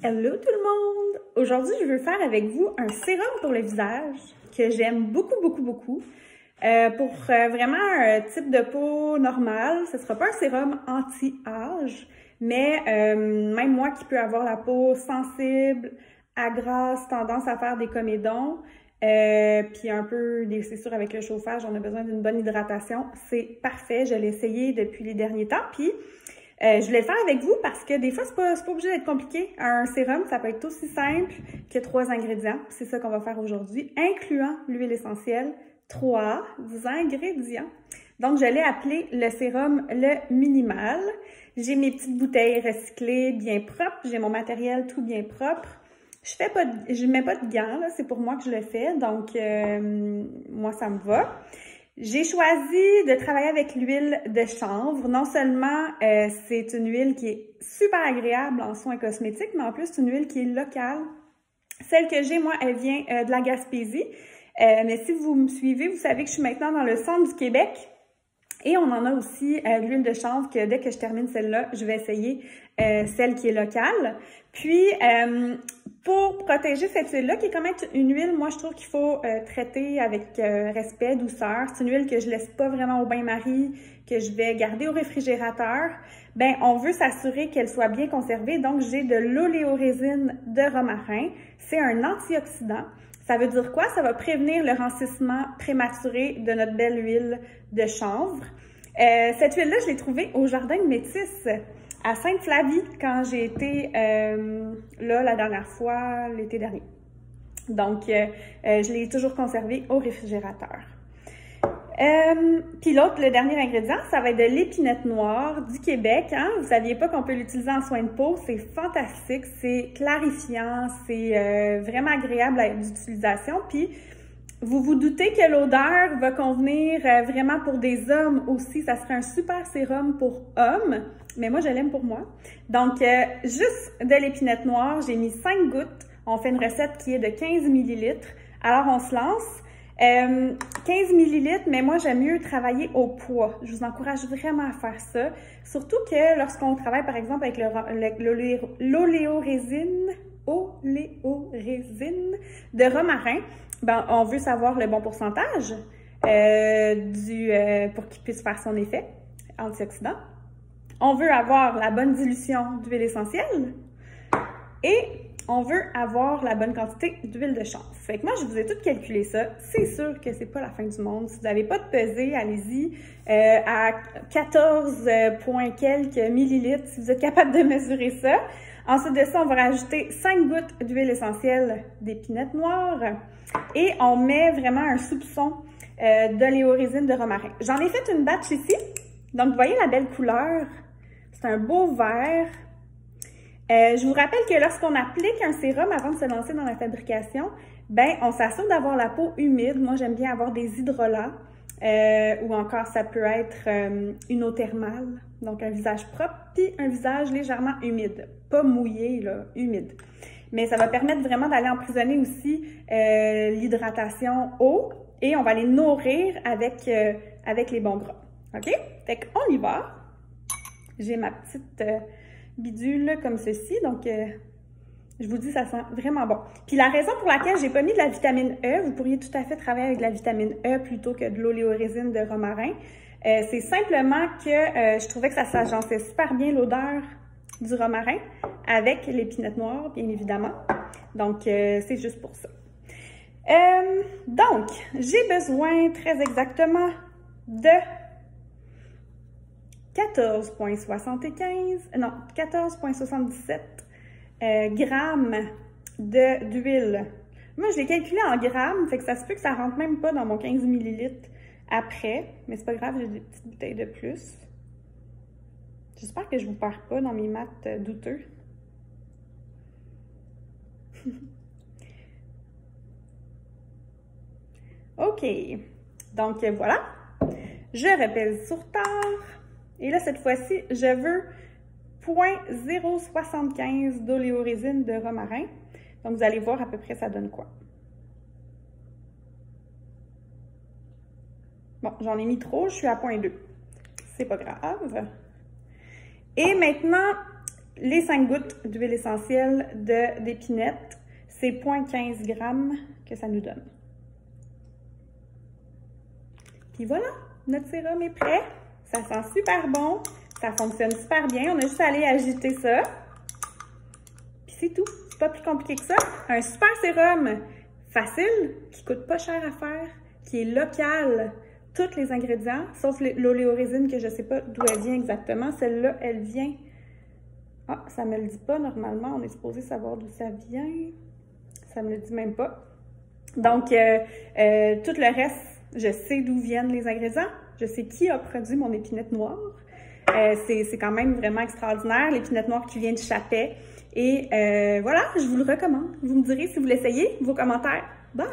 Hello tout le monde! Aujourd'hui, je veux faire avec vous un sérum pour le visage que j'aime beaucoup. Pour vraiment un type de peau normale, ce ne sera pas un sérum anti-âge, mais même moi qui peux avoir la peau sensible, à grasse, tendance à faire des comédons, puis un peu, c'est sûr avec le chauffage, on a besoin d'une bonne hydratation. C'est parfait, je l'ai essayé depuis les derniers temps, puis je voulais le faire avec vous parce que des fois, c'est pas obligé d'être compliqué. Un sérum, ça peut être aussi simple que 3 ingrédients. C'est ça qu'on va faire aujourd'hui, incluant l'huile essentielle, 3 ingrédients. Donc, je l'ai appelé le sérum le minimal. J'ai mes petites bouteilles recyclées bien propres. J'ai mon matériel tout bien propre. Je mets pas de gants, là, c'est pour moi que je le fais. Donc, moi, ça me va. J'ai choisi de travailler avec l'huile de chanvre. Non seulement c'est une huile qui est super agréable en soins cosmétiques, mais en plus c'est une huile qui est locale. Celle que j'ai, moi, elle vient de la Gaspésie. Mais si vous me suivez, vous savez que je suis maintenant dans le centre du Québec. Et on en a aussi de l'huile de chanvre que dès que je termine celle-là, je vais essayer celle qui est locale. Puis, pour protéger cette huile-là, qui est quand même une huile, moi, je trouve qu'il faut traiter avec respect, douceur. C'est une huile que je laisse pas vraiment au bain-marie, que je vais garder au réfrigérateur. Ben, on veut s'assurer qu'elle soit bien conservée. Donc, j'ai de l'oléorésine de romarin. C'est un antioxydant. Ça veut dire quoi? Ça va prévenir le rancissement prématuré de notre belle huile de chanvre. Cette huile-là, je l'ai trouvée au Jardin de Métis, à Sainte-Flavie, quand j'ai été là la dernière fois, l'été dernier. Donc, je l'ai toujours conservée au réfrigérateur. Puis l'autre, le dernier ingrédient, ça va être de l'épinette noire du Québec. Hein? Vous saviez pas qu'on peut l'utiliser en soin de peau. C'est fantastique, c'est clarifiant, c'est vraiment agréable d'utilisation. Puis, vous vous doutez que l'odeur va convenir vraiment pour des hommes aussi. Ça serait un super sérum pour hommes, mais moi, je l'aime pour moi. Donc, juste de l'épinette noire, j'ai mis 5 gouttes. On fait une recette qui est de 15 ml. Alors, on se lance. 15 ml, mais moi, j'aime mieux travailler au poids. Je vous encourage vraiment à faire ça. Surtout que lorsqu'on travaille, par exemple, avec l'oléorésine de romarin, ben, on veut savoir le bon pourcentage pour qu'il puisse faire son effet antioxydant. On veut avoir la bonne dilution d'huile essentielle et on veut avoir la bonne quantité d'huile de chanvre. Fait que moi, je vous ai tout calculé ça. C'est sûr que c'est pas la fin du monde. Si vous n'avez pas de pesée, allez-y à 14 points quelques millilitres, si vous êtes capable de mesurer ça. Ensuite de ça, on va rajouter 5 gouttes d'huile essentielle d'épinette noire et on met vraiment un soupçon d'oléorésine de romarin. J'en ai fait une batch ici. Donc, vous voyez la belle couleur? C'est un beau vert. Je vous rappelle que lorsqu'on applique un sérum avant de se lancer dans la fabrication, ben on s'assure d'avoir la peau humide. Moi, j'aime bien avoir des hydrolats ou encore ça peut être une eau thermale, donc un visage propre puis un visage légèrement humide, pas mouillé, là, humide. Mais ça va permettre vraiment d'aller emprisonner aussi l'hydratation eau et on va les nourrir avec les bons gras. OK? Fait qu'on y va. J'ai ma petite bidule comme ceci, donc je vous dis, ça sent vraiment bon. Puis la raison pour laquelle j'ai pas mis de la vitamine E, vous pourriez tout à fait travailler avec de la vitamine E plutôt que de l'oléorésine de romarin, c'est simplement que je trouvais que ça s'agençait super bien l'odeur du romarin avec l'épinette noire, bien évidemment. Donc, c'est juste pour ça. Donc, j'ai besoin très exactement de 14,77 grammes d'huile. Moi, je l'ai calculé en grammes, fait que ça se peut que ça rentre même pas dans mon 15 ml après, mais c'est pas grave, j'ai des petites bouteilles de plus. J'espère que je vous perds pas dans mes maths douteux. OK, donc voilà, je repèse sur tard. Et là, cette fois-ci, je veux 0,075 d'oléorésine de romarin. Donc, vous allez voir à peu près ça donne quoi. Bon, j'en ai mis trop, je suis à 0,2. C'est pas grave. Et maintenant, les 5 gouttes d'huile essentielle d'épinette. C'est 0,15 g que ça nous donne. Puis voilà, notre sérum est prêt. Ça sent super bon. Ça fonctionne super bien. On a juste à aller agiter ça. Puis c'est tout. C'est pas plus compliqué que ça. Un super sérum facile, qui coûte pas cher à faire, qui est local. Tous les ingrédients, sauf l'oléorésine que je sais pas d'où elle vient exactement. Celle-là, elle vient... Ah, ça me le dit pas normalement. On est supposé savoir d'où ça vient. Ça me le dit même pas. Donc, tout le reste, je sais d'où viennent les ingrédients. Je sais qui a produit mon épinette noire. C'est quand même vraiment extraordinaire, l'épinette noire qui vient du Chapet. Et voilà, je vous le recommande. Vous me direz si vous l'essayez, vos commentaires. Bye!